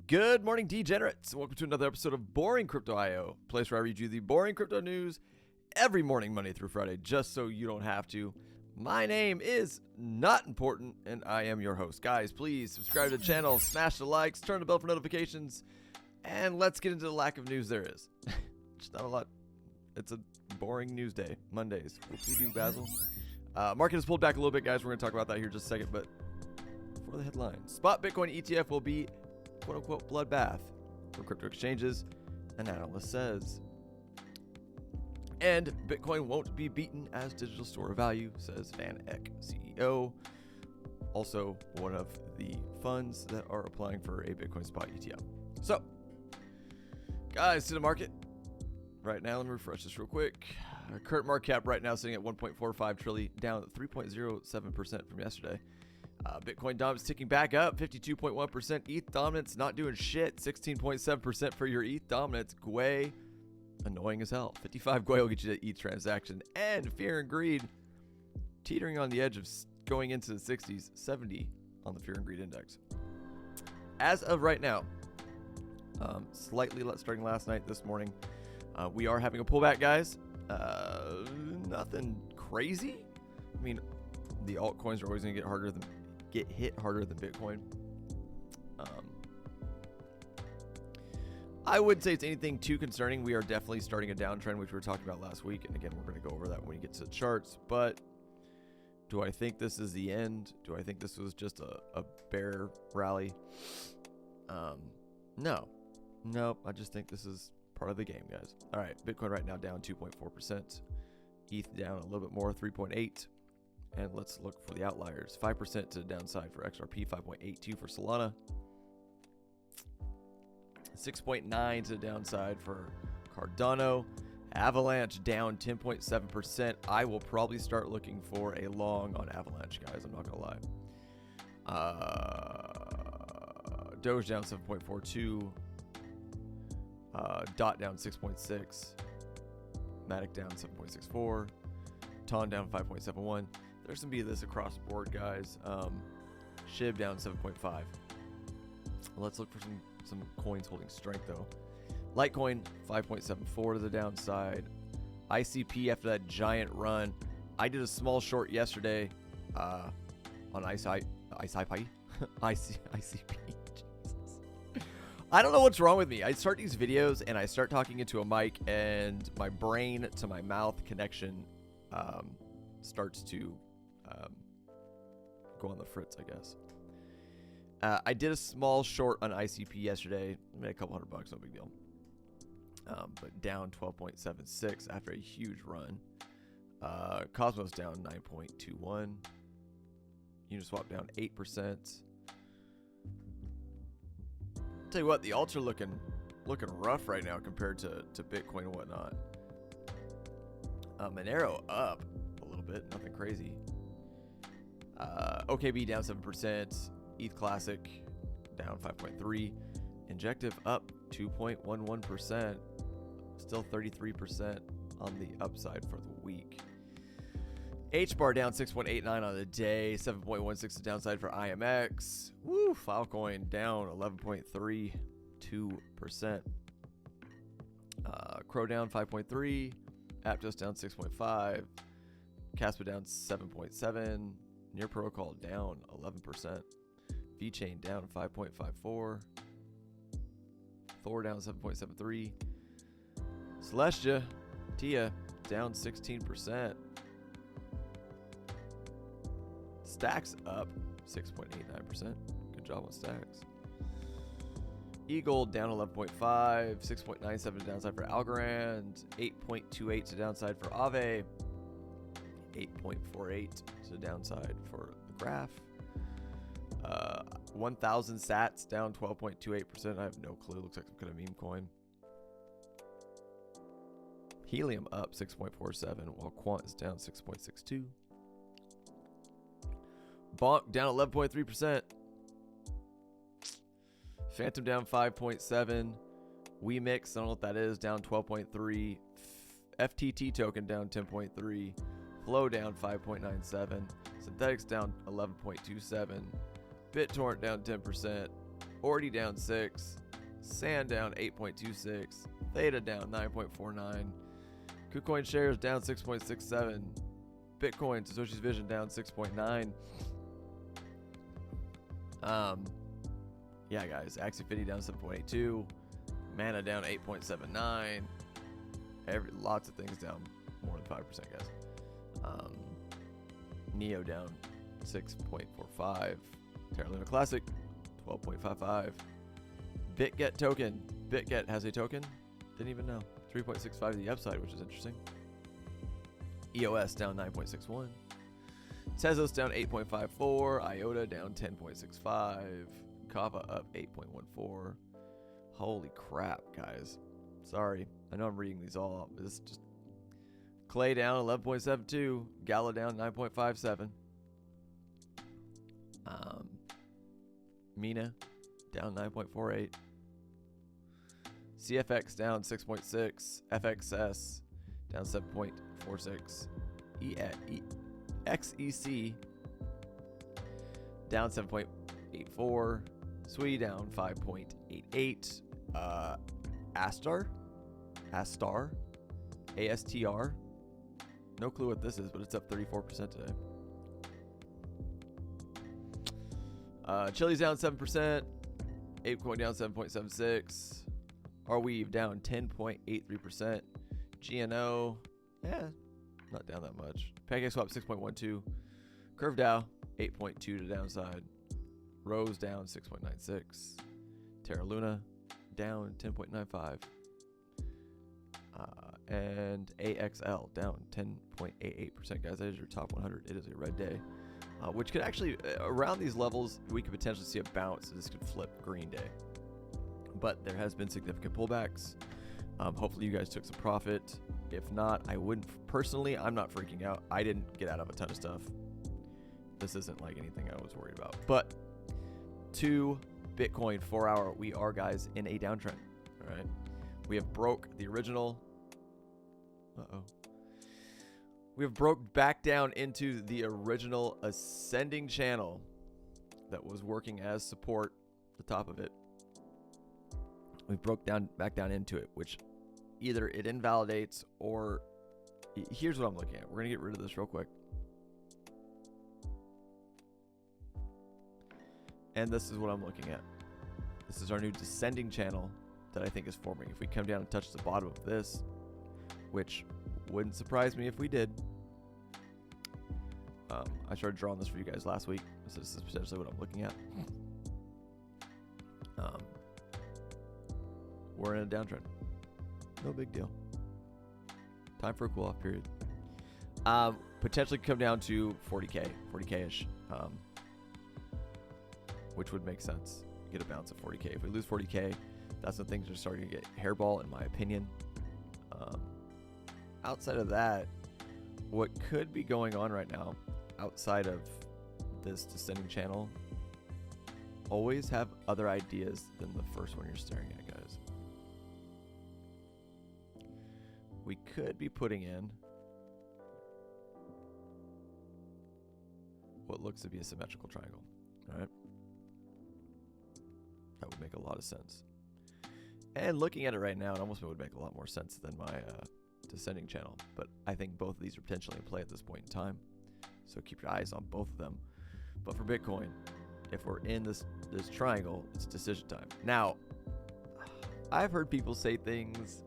Good morning, degenerates. Welcome to another episode of Boring Crypto IO, a place where I read you the boring crypto news every morning, Monday through Friday, just so you don't have to. My name is Not Important, and I am your host. Guys, please subscribe to the channel, smash the likes, turn the bell for notifications, and let's get into the lack of news there is. Just not a lot. It's a boring news day, Mondays. What do you do, Basil? Market has pulled back a little bit, guys. We're going to talk about that here in just a second, but for the headlines, spot Bitcoin ETF will be quote-unquote bloodbath for crypto exchanges, an analyst says. And Bitcoin won't be beaten as digital store of value, says VanEck CEO. Also, one of the funds that are applying for a Bitcoin spot ETF. So, guys, to the market. Right now, let me refresh this real quick. Our current market cap right now sitting at 1.45 trillion, down 3.07% from yesterday. Bitcoin dominance ticking back up, 52.1%. ETH dominance not doing shit, 16.7% for your ETH dominance. Gwei, annoying as hell. 55 Gwei will get you to ETH transaction. And fear and greed, teetering on the edge of going into the 60s, 70 on the fear and greed index. As of right now, slightly starting last night, this morning, we are having a pullback, guys. Nothing crazy. I mean, the altcoins are always going to get hit harder than Bitcoin. I wouldn't say it's anything too concerning. We are definitely starting a downtrend, which we were talking about last week. And again, we're going to go over that when we get to the charts. But do I think this is the end? Do I think this was just a bear rally? No. Nope. I just think this is part of the game, guys. All right. Bitcoin right now down 2.4%. ETH down a little bit more, 3.8%. And let's look for the outliers. 5% to the downside for XRP, 5.82 for Solana. 6.9 to the downside for Cardano. Avalanche down 10.7%. I will probably start looking for a long on Avalanche, guys. I'm not going to lie. Doge down 7.42. DOT down 6.6. Matic down 7.64. TON down 5.71. There's going to be this across the board, guys. SHIB down 7.5. Let's look for some coins holding strength, though. Litecoin, 5.74 to the downside. ICP after that giant run. I did a small short yesterday on ICP. Jesus. I don't know what's wrong with me. I start these videos and I start talking into a mic, and my brain to my mouth connection starts to go on the fritz, I guess. I did a small short on ICP yesterday. I made a couple $100, no big deal. But down 12.76 after a huge run. Cosmos down 9.21. Uniswap down 8%. Tell you what, the alts are looking rough right now compared to Bitcoin and whatnot. Monero up a little bit, nothing crazy. OKB down 7%. ETH Classic down 5.3%. Injective up 2.11%. Still 33% on the upside for the week. HBAR down 6.89 on the day. 7.16 the downside for IMX. Woo! Filecoin down 11.32%. Crow down 5.3%. Aptos down 6.5%. Caspa down 7.7%. Near Protocol down 11%. VeChain down 5.54%. Thor down 7.73%. Celestia, Tia down 16%. Stacks up 6.89%. Good job on Stacks. Eagle down 11.5%. 6.97 to downside for Algorand. 8.28 to downside for Aave. 8.48 to the downside for the Graph. 1,000 sats down 12.28%. I have no clue. Looks like some kind of meme coin. Helium up 6.47, while Quant is down 6.62. Bonk down 11.3%. Phantom down 5.7. WeMix, I don't know what that is, down 12.3. FTT token down 10.3. Flow down 5.97. Synthetics down 11.27. BitTorrent down 10%. Ordi down 6, Sand down 8.26, Theta down 9.49, KuCoin shares down 6.67, Bitcoin Satoshi's Vision down 6.9. Yeah, guys, Axie 50 down 7.82, Mana down 8.79. Lots of things down more than 5%, guys. Neo down 6.45. Terra Luna Classic 12.55. BitGet token. BitGet has a token. Didn't even know. 3.65 to the upside, which is interesting. EOS down 9.61. Tezos down 8.54. IOTA down 10.65. Kava up 8.14. Holy crap, guys. Sorry. I know I'm reading these all up, but this is just Clay down 11.72. Gala down 9.57. Mina down 9.48. CFX down 6.6. FXS down 7.46. XEC down 7.84. SWI down 5.88. ASTR, ASTR. No clue what this is, but it's up 34% today. Chili's down 7%. ApeCoin down 7.76. Arweave down 10.83%. GNO, not down that much. PancakeSwap 6.12. CurveDAO 8.2 to downside. Rose down 6.96. Terra Luna down 10.95. And AXL down 10.88%. Guys, that is your top 100. It is a red day. Which could actually, around these levels, we could potentially see a bounce. This could flip green day. But there has been significant pullbacks. Hopefully you guys took some profit. If not, I wouldn't. Personally, I'm not freaking out. I didn't get out of a ton of stuff. This isn't like anything I was worried about. But to Bitcoin 4 hour, we are, guys, in a downtrend. All right. We have broke the original. We have broke back down into the original ascending channel that was working as support, the top of it. We broke back down into it, which either it invalidates or here's what I'm looking at. We're going to get rid of this real quick. And this is what I'm looking at. This is our new descending channel that I think is forming. If we come down and touch the bottom of this, which wouldn't surprise me if we did. I started drawing this for you guys last week, so this is potentially what I'm looking at. We're in a downtrend. No big deal. Time for a cool-off period. Potentially come down to 40K-ish, which would make sense. Get a bounce at 40K. If we lose 40K, that's when things are starting to get hairball, in my opinion. Outside of that, what could be going on right now, outside of this descending channel, always have other ideas than the first one you're staring at, guys. We could be putting in what looks to be a symmetrical triangle. All right. That would make a lot of sense. And looking at it right now, it almost would make a lot more sense than my descending channel. But I think both of these are potentially in play at this point in time. So keep your eyes on both of them. But for Bitcoin, if we're in this triangle, it's decision time. Now, I've heard people say things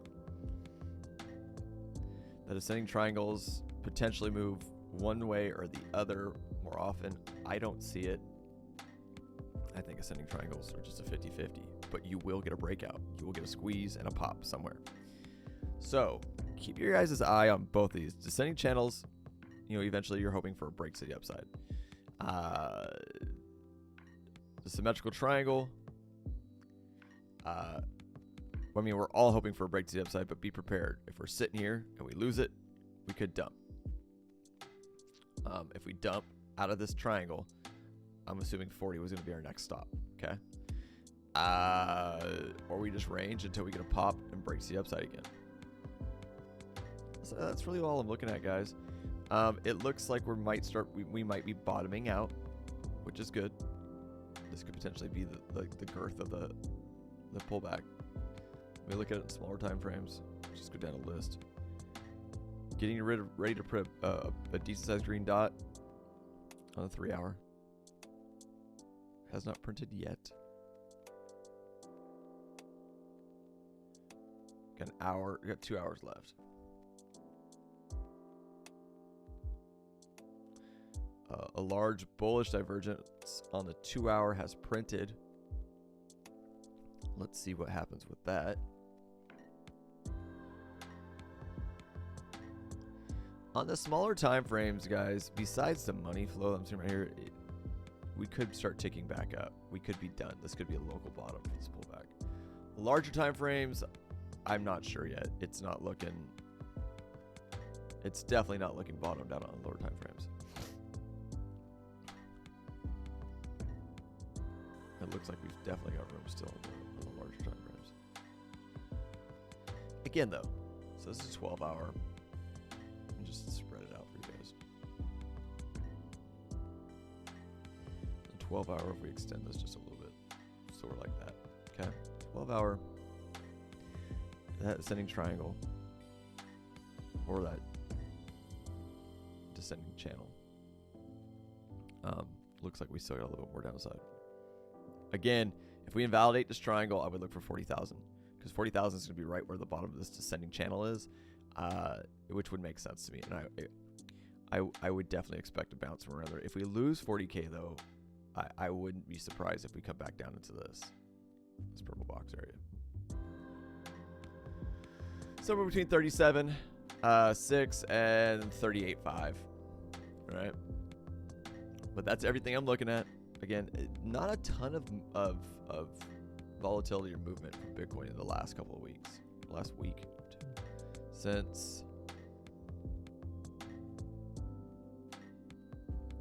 that ascending triangles potentially move one way or the other more often. I don't see it. I think ascending triangles are just a 50-50, but you will get a breakout. You will get a squeeze and a pop somewhere. So keep your guys' eye on both of these. Descending channels, eventually you're hoping for a break to the upside. The symmetrical triangle, we're all hoping for a break to the upside, but be prepared. If we're sitting here and we lose it, we could dump. If we dump out of this triangle, I'm assuming 40 was going to be our next stop, okay? Or we just range until we get a pop and breaks the upside again. So that's really all I'm looking at, guys. It looks like we might be bottoming out, which is good. The this could potentially be the girth of the pullback. Let me look at it in smaller time frames. Just go down a list. Getting ready to put a decent sized green dot on the 3 hour. Has not printed yet. Got an hour. Got 2 hours left. A large bullish divergence on the 2 hour has printed. Let's see what happens with that. On the smaller time frames, guys, besides the money flow I'm seeing right here, we could start ticking back up. We could be done. This could be a local bottom for this pullback. Larger time frames, I'm not sure yet. It's not looking. It's definitely not looking bottomed out on lower time frames. It looks like we've definitely got room still on the larger time frames. Again, though, so this is 12 hour. And just spread it out for you guys. The 12 hour, if we extend this just a little bit, so we're like that. Okay, 12 hour. That ascending triangle, or that descending channel, looks like we still got a little bit more downside. Again, if we invalidate this triangle, I would look for 40,000, because 40,000 is going to be right where the bottom of this descending channel is, which would make sense to me. And I would definitely expect a bounce from another. If we lose 40K though, I wouldn't be surprised if we come back down into this purple box area. Somewhere between 37.6 and 38.5, right? But that's everything I'm looking at. Again, not a ton of volatility or movement from Bitcoin in the last couple of weeks, last week, since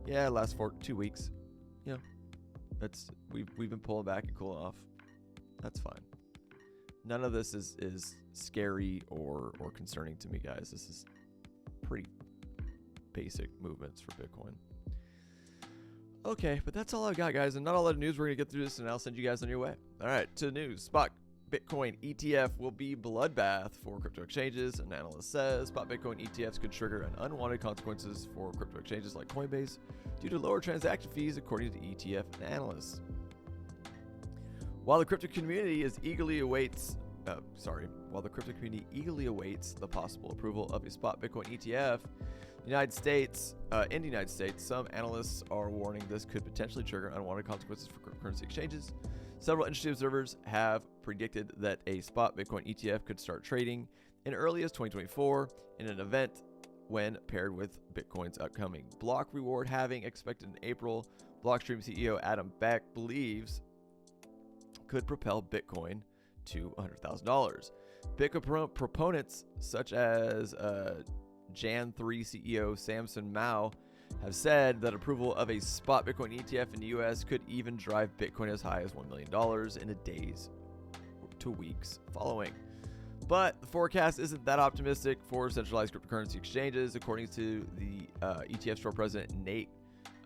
last 2 weeks. Yeah, that's we've been pulling back and cooling off. That's fine. None of this is scary or concerning to me, guys. This is pretty basic movements for Bitcoin. Okay, but that's all I've got, guys, and not a lot of news. We're going to get through this, and I'll send you guys on your way. All right, to the news. Spot Bitcoin ETF will be bloodbath for crypto exchanges, an analyst says. Spot Bitcoin ETFs could trigger an unwanted consequences for crypto exchanges like Coinbase due to lower transaction fees, according to ETF analysts. While the crypto community eagerly awaits the possible approval of a spot Bitcoin ETF, in the United States, some analysts are warning this could potentially trigger unwanted consequences for cryptocurrency exchanges. Several industry observers have predicted that a spot Bitcoin ETF could start trading in early as 2024 in an event when paired with Bitcoin's upcoming block reward halving expected in April. Blockstream CEO Adam Beck believes could propel Bitcoin to $100,000. Bitcoin proponents such as Jan 3 CEO Samson Mao have said that approval of a spot Bitcoin ETF in the US could even drive Bitcoin as high as $1 million in the days to weeks following. But the forecast isn't that optimistic for centralized cryptocurrency exchanges, according to the ETF store president Nate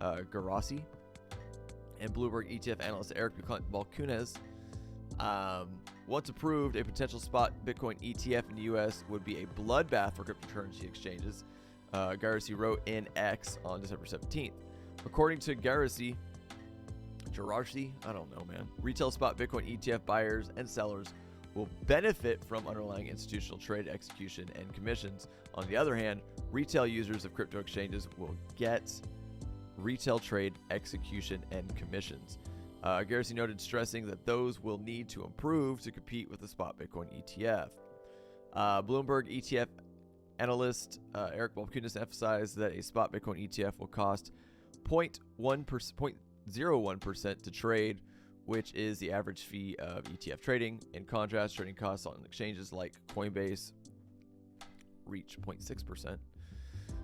Garassi and Bloomberg ETF analyst Eric Balkunas. Once approved, a potential spot Bitcoin ETF in the U.S. would be a bloodbath for cryptocurrency exchanges, Garassi wrote in X on December 17th. According to Garassi, I don't know, man. Retail spot Bitcoin ETF buyers and sellers will benefit from underlying institutional trade execution and commissions. On the other hand, retail users of crypto exchanges will get retail trade execution and commissions. Garassi noted, stressing that those will need to improve to compete with the spot Bitcoin ETF. Bloomberg ETF analyst Eric Balkunas emphasized that a spot Bitcoin ETF will cost 0.01% to trade, which is the average fee of ETF trading. In contrast, trading costs on exchanges like Coinbase reach 0.6%.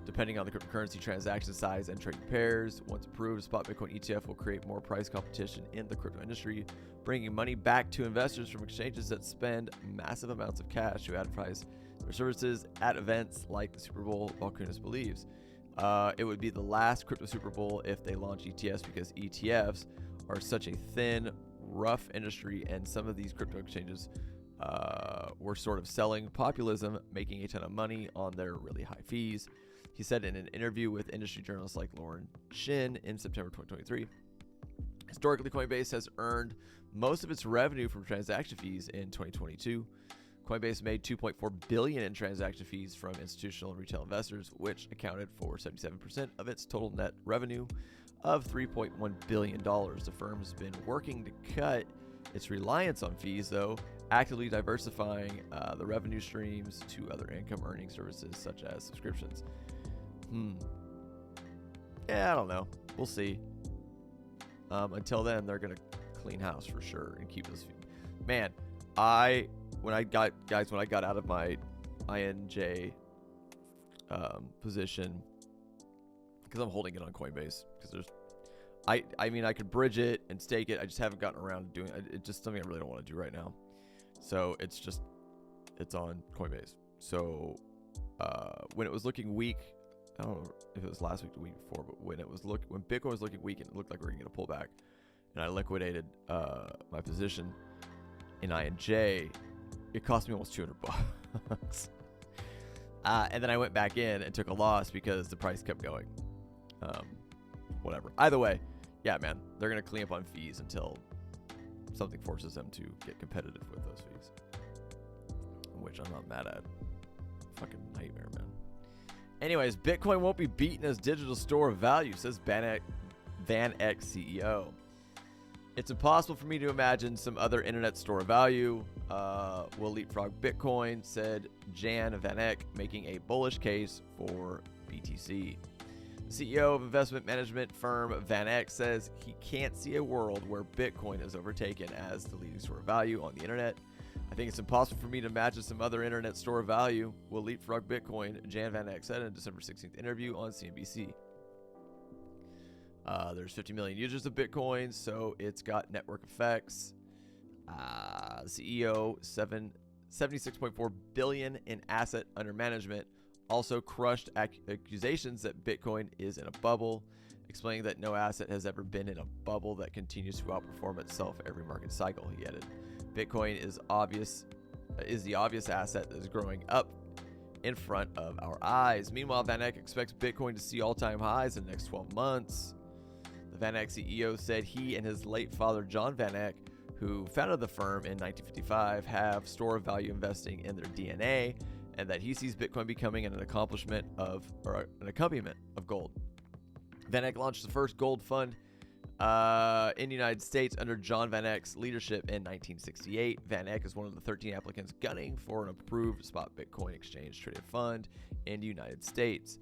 Depending on the cryptocurrency transaction size and trading pairs. Once approved, spot Bitcoin ETF will create more price competition in the crypto industry, bringing money back to investors from exchanges that spend massive amounts of cash to advertise their services at events like the Super Bowl. Balkunas believes it would be the last crypto Super Bowl if they launch ETFs, because ETFs are such a thin, rough industry, and some of these crypto exchanges were sort of selling populism, making a ton of money on their really high fees. He said in an interview with industry journalists like Lauren Shin in September 2023, historically, Coinbase has earned most of its revenue from transaction fees in 2022. Coinbase made $2.4 billion in transaction fees from institutional and retail investors, which accounted for 77% of its total net revenue of $3.1 billion. The firm has been working to cut its reliance on fees, though, actively diversifying the revenue streams to other income earning services such as subscriptions. Yeah, I don't know. We'll see. Until then, they're going to clean house for sure and keep those fees. Man, when I got out of my INJ position, because I'm holding it on Coinbase, because I mean, I could bridge it and stake it. I just haven't gotten around to doing it. It's just something I really don't want to do right now. So it's on Coinbase. So when it was looking weak, I don't know if it was last week or the week before, but when Bitcoin was looking weak and it looked like we were gonna get a pullback, and I liquidated my position in INJ, it cost me almost $200. And then I went back in and took a loss because the price kept going. Whatever. Either way, yeah, man, they're gonna clean up on fees until something forces them to get competitive with those fees, which I'm not mad at. Fucking nightmare, man. Anyways, Bitcoin won't be beaten as digital store of value, says VanEck CEO. It's impossible for me to imagine some other internet store of value will leapfrog Bitcoin, said Jan VanEck, making a bullish case for BTC. The CEO of investment management firm VanEck says he can't see a world where Bitcoin is overtaken as the leading store of value on the internet. I think it's impossible for me to imagine some other internet store of value will leapfrog Bitcoin, Jan VanEck said in a December 16th interview on CNBC. There's 50 million users of Bitcoin, so it's got network effects. CEO, $76.4 billion in asset under management, also crushed accusations that Bitcoin is in a bubble, explaining that no asset has ever been in a bubble that continues to outperform itself every market cycle. He added, Bitcoin is the obvious asset that is growing up in front of our eyes. Meanwhile, VanEck expects Bitcoin to see all-time highs in the next 12 months. The VanEck CEO said he and his late father, John VanEck, who founded the firm in 1955, have store of value investing in their DNA, and that he sees Bitcoin becoming an accompaniment of gold. VanEck launched the first gold fund in the United States under John VanEck's leadership in 1968. VanEck is one of the 13 applicants gunning for an approved spot Bitcoin exchange traded fund in the United States.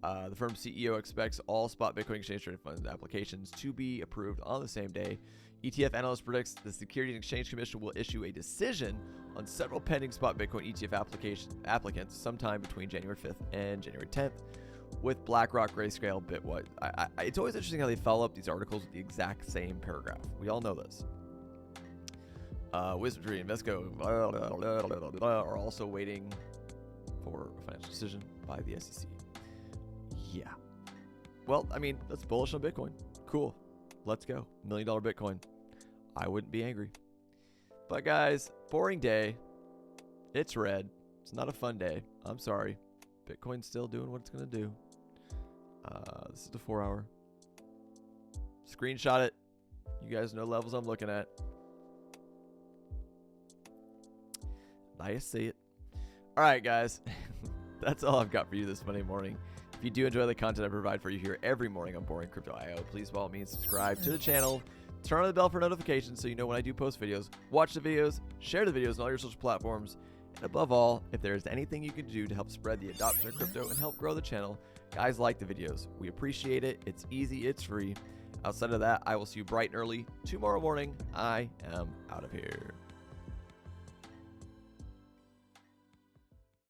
The firm's CEO expects all spot Bitcoin exchange traded fund applications to be approved on the same day. ETF analyst predicts the Securities and Exchange Commission will issue a decision on several pending spot Bitcoin ETF applicants sometime between January 5th and January 10th, with BlackRock, Grayscale, Bitwise. It's always interesting how they follow up these articles with the exact same paragraph. We all know this. Wizardry and Invesco are also waiting for a financial decision by the SEC. Yeah. Well, I mean, that's bullish on Bitcoin. Cool. Let's go. $1 million Bitcoin. I wouldn't be angry. But guys, boring day. It's red. It's not a fun day. I'm sorry. Bitcoin's still doing what it's going to do. This is the 4-hour. Screenshot it. You guys know levels I'm looking at. I see it. All right, guys. That's all I've got for you this Monday morning. If you do enjoy the content I provide for you here every morning on Boring Crypto IO, please by all means subscribe to the channel, turn on the bell for notifications so you know when I do post videos, watch the videos, share the videos on all your social platforms, and above all, if there is anything you can do to help spread the adoption of crypto and help grow the channel, guys, like the videos. We appreciate it. It's easy. It's free. Outside of that, I will see you bright and early tomorrow morning. I am out of here.